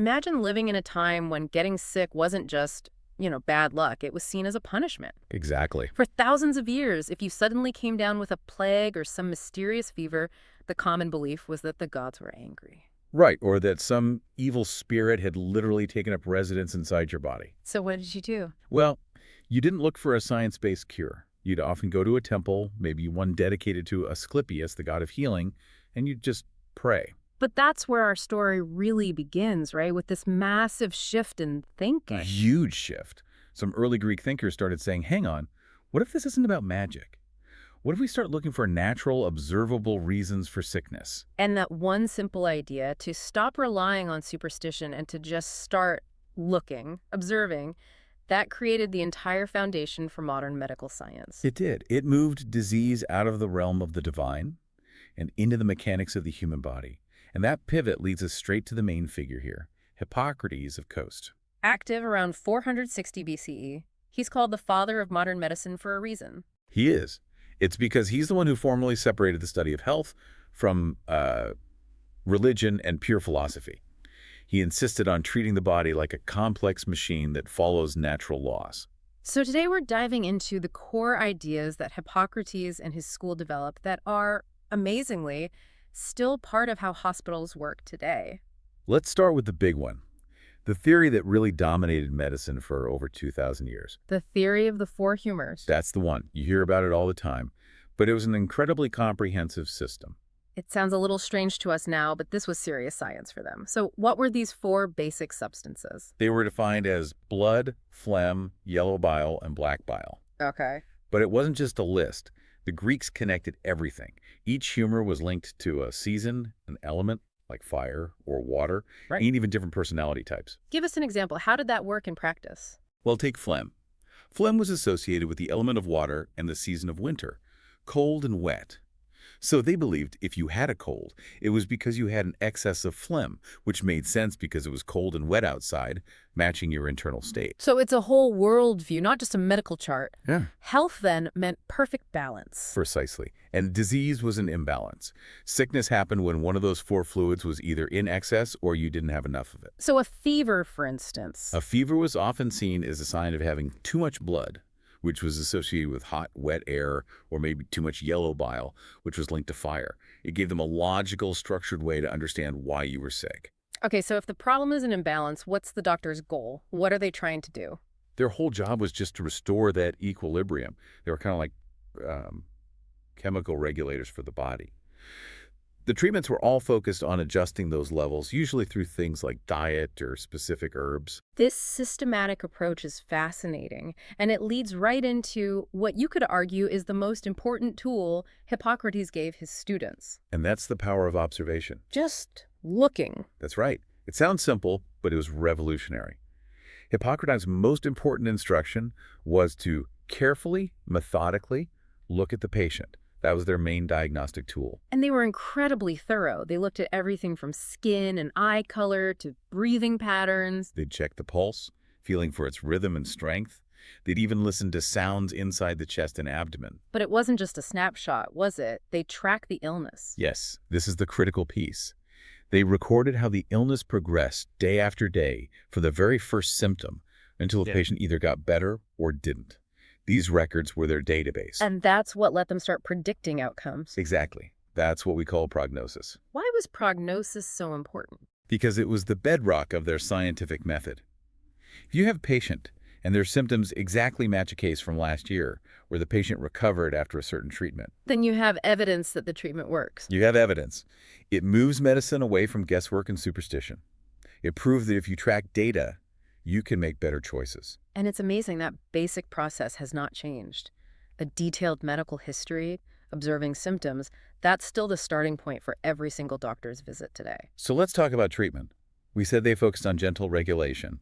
Imagine living in a time when getting sick wasn't just, bad luck. It was seen as a punishment. Exactly. For thousands of years, if you suddenly came down with a plague or some mysterious fever, the common belief was that the gods were angry. Right, or that some evil spirit had literally taken up residence inside your body. So what did you do? Well, you didn't look for a science-based cure. You'd often go to a temple, maybe one dedicated to Asclepius, the god of healing, and you'd just pray. But that's where our story really begins, right? With this massive shift in A thinking. huge shift. Some early Greek thinkers started saying, hang on, what if this isn't about magic? What if we start looking for natural, observable reasons for sickness? And that one simple idea to stop relying on superstition and to just start looking, observing, that created the entire foundation for modern medical science. It did. It moved disease out of the realm of the divine and into the mechanics of the human body. And that pivot leads us straight to the main figure here, Hippocrates of Coast. Active around 460 BCE, he's called the father of modern medicine for a reason. He is. It's because he's the one who formally separated the study of health from religion and pure philosophy. He insisted on treating the body like a complex machine that follows natural laws. So today we're diving into the core ideas that Hippocrates and his school developed that are, amazingly, still part of how hospitals work today. Let's start with the big one, the theory that really dominated medicine for over 2,000 years. The theory of the four humors. That's the one. You hear about it all the time. But it was an incredibly comprehensive system. It sounds a little strange to us now, but this was serious science for them. So what were these four basic substances? They were defined as blood, phlegm, yellow bile, and black bile. Okay. But it wasn't just a list. The Greeks connected everything. Each humor was linked to a season, an element, like fire or water, Right. and even different personality types. Give us an example. How did that work in practice? Well, take phlegm. Phlegm was associated with the element of water and the season of winter, cold and wet. So they believed if you had a cold, it was because you had an excess of phlegm, which made sense because it was cold and wet outside, matching your internal state. So it's a whole worldview, not just a medical chart. Yeah. Health, then, meant perfect balance. Precisely. And disease was an imbalance. Sickness happened when one of those four fluids was either in excess or you didn't have enough of it. So a fever, for instance. A fever was often seen as a sign of having too much blood, which was associated with hot, wet air, or maybe too much yellow bile, which was linked to fire. It gave them a logical, structured way to understand why you were sick. Okay, so if the problem is an imbalance, what's the doctor's goal? What are they trying to do? Their whole job was just to restore that equilibrium. They were kind of like chemical regulators for the body. The treatments were all focused on adjusting those levels, usually through things like diet or specific herbs. This systematic approach is fascinating, and it leads right into what you could argue is the most important tool Hippocrates gave his students. And that's the power of observation. Just looking. That's right. It sounds simple, but it was revolutionary. Hippocrates' most important instruction was to carefully, methodically look at the patient. That was their main diagnostic tool. And they were incredibly thorough. They looked at everything from skin and eye color to breathing patterns. They'd check the pulse, feeling for its rhythm and strength. They'd even listen to sounds inside the chest and abdomen. But it wasn't just a snapshot, was it? They tracked the illness. Yes, this is the critical piece. They recorded how the illness progressed day after day for the very first symptom until the patient either got better or didn't. These records were their database. And that's what let them start predicting outcomes. Exactly. That's what we call prognosis. Why was prognosis so important? Because it was the bedrock of their scientific method. If you have a patient and their symptoms exactly match a case from last year where the patient recovered after a certain treatment, Then you have evidence that the treatment works. you have evidence. It moves medicine away from guesswork and superstition. It proved that if you track data, you can make better choices. And it's amazing that basic process has not changed. A detailed medical history, observing symptoms, that's still the starting point for every single doctor's visit today. So let's talk about treatment. We said they focused on gentle regulation.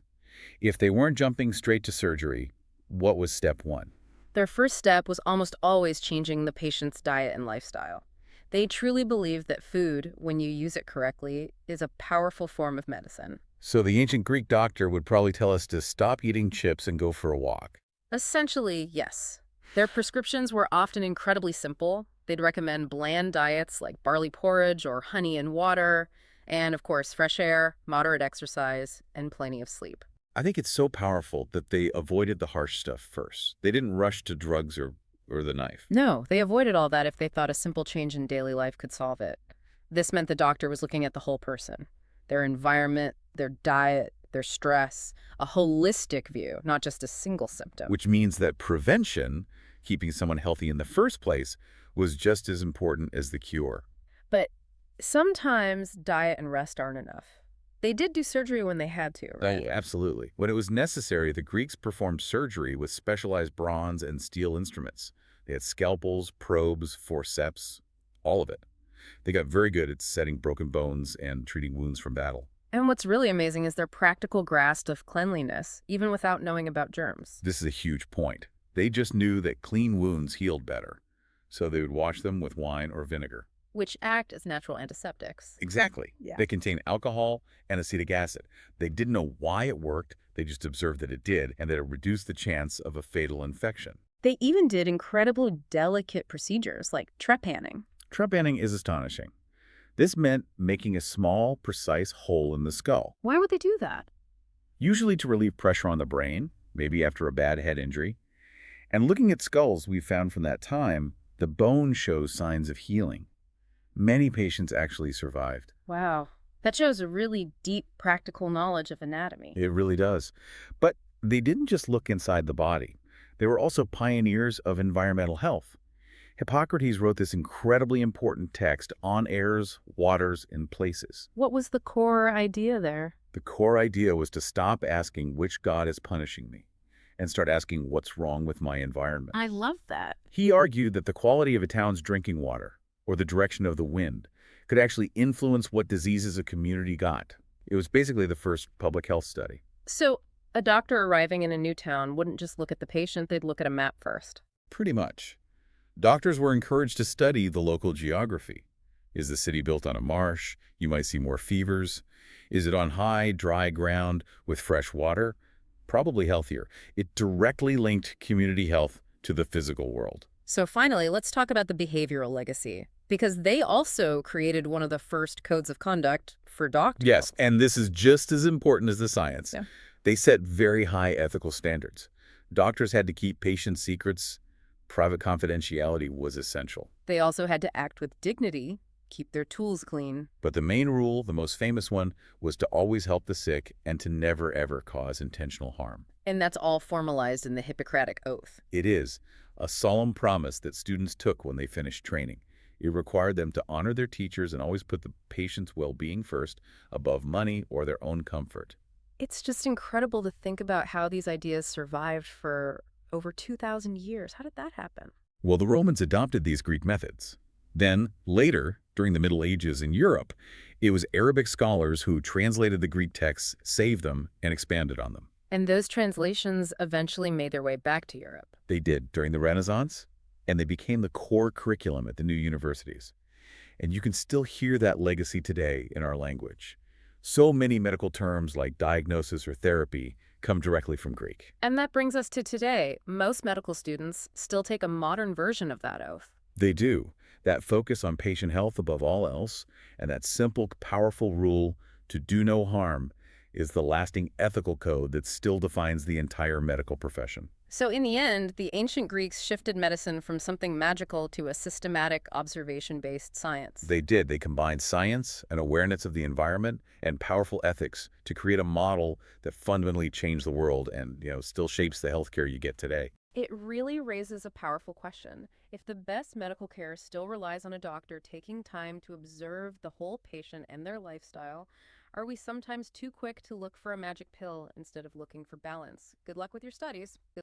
If they weren't jumping straight to surgery, what was step one? Their first step was almost always changing the patient's diet and lifestyle. They truly believed that food, when you use it correctly, is a powerful form of medicine. So the ancient Greek doctor would probably tell us to stop eating chips and go for a walk. Essentially, yes. Their prescriptions were often incredibly simple. They'd recommend bland diets like barley porridge or honey and water, And of course, fresh air, moderate exercise, and plenty of sleep. I think it's so powerful that they avoided the harsh stuff first. They didn't rush to drugs or the knife. No, they avoided all that if they thought a simple change in daily life could solve it. This meant the doctor was looking at the whole person, their environment, their diet, their stress, a holistic view, not just a single symptom. Which means that prevention, keeping someone healthy in the first place, was just as important as the cure. But sometimes diet and rest aren't enough. They did do surgery when they had to, Oh, right? absolutely. When it was necessary, the Greeks performed surgery with specialized bronze and steel instruments. They had scalpels, probes, forceps, all of it. They got very good at setting broken bones and treating wounds from battle. And what's really amazing is their practical grasp of cleanliness, even without knowing about germs. This is a huge point. They just knew that clean wounds healed better, so they would wash them with wine or vinegar. Which act as natural antiseptics. Exactly. Yeah. They contain alcohol and acetic acid. They didn't know why it worked, they just observed that it did, and that it reduced the chance of a fatal infection. They even did incredibly delicate procedures like trepanning. Trepanning is astonishing. This meant making a small, precise hole in the skull, Why would they do that? usually to relieve pressure on the brain, maybe after a bad head injury. And looking at skulls we found from that time, the bone shows signs of healing. Many patients actually survived. Wow. That shows a really deep practical knowledge of anatomy. It really does. But they didn't just look inside the body. They were also pioneers of environmental health. Hippocrates wrote this incredibly important text on airs, waters, and places. What was the core idea there? The core idea was to stop asking which god is punishing me and start asking what's wrong with my environment. I love that. He argued that the quality of a town's drinking water or the direction of the wind could actually influence what diseases a community got. It was basically the first public health study. So, a doctor arriving in a new town wouldn't just look at the patient, they'd look at a map first. Pretty much. Doctors were encouraged to study the local geography. Is the city built on a marsh? You might see more fevers. Is it on high, dry ground with fresh water? Probably healthier. It directly linked community health to the physical world. So finally, let's talk about the behavioral legacy, because they also created one of the first codes of conduct for doctors. Yes, and this is just as important as the science. Yeah. They set very high ethical standards. Doctors had to keep patient secrets. Private confidentiality was essential. They also had to act with dignity, keep their tools clean. But the main rule, the most famous one, was to always help the sick and to never ever cause intentional harm. And that's all formalized in the Hippocratic Oath. It is a solemn promise that students took when they finished training. It required them to honor their teachers and always put the patient's well-being first, above money or their own comfort. It's just incredible to think about how these ideas survived for over 2,000 years. How did that happen? Well, the Romans adopted these Greek methods. Then, later, during the Middle Ages in Europe, it was Arabic scholars who translated the Greek texts, saved them, and expanded on them. And those translations eventually made their way back to Europe. They did during the Renaissance, and they became the core curriculum at the new universities. And you can still hear that legacy today in our language. So many medical terms like diagnosis or therapy come directly from Greek. And that brings us to today. Most medical students still take a modern version of that oath. They do. That focus on patient health above all else, and that simple, powerful rule to do no harm is the lasting ethical code that still defines the entire medical profession. So in the end, the ancient Greeks shifted medicine from something magical to a systematic, observation-based science. They did. They combined science, an awareness of the environment, and powerful ethics to create a model that fundamentally changed the world and, still shapes the healthcare you get today. It really raises a powerful question. If the best medical care still relies on a doctor taking time to observe the whole patient and their lifestyle, are we sometimes too quick to look for a magic pill instead of looking for balance? Good luck with your studies.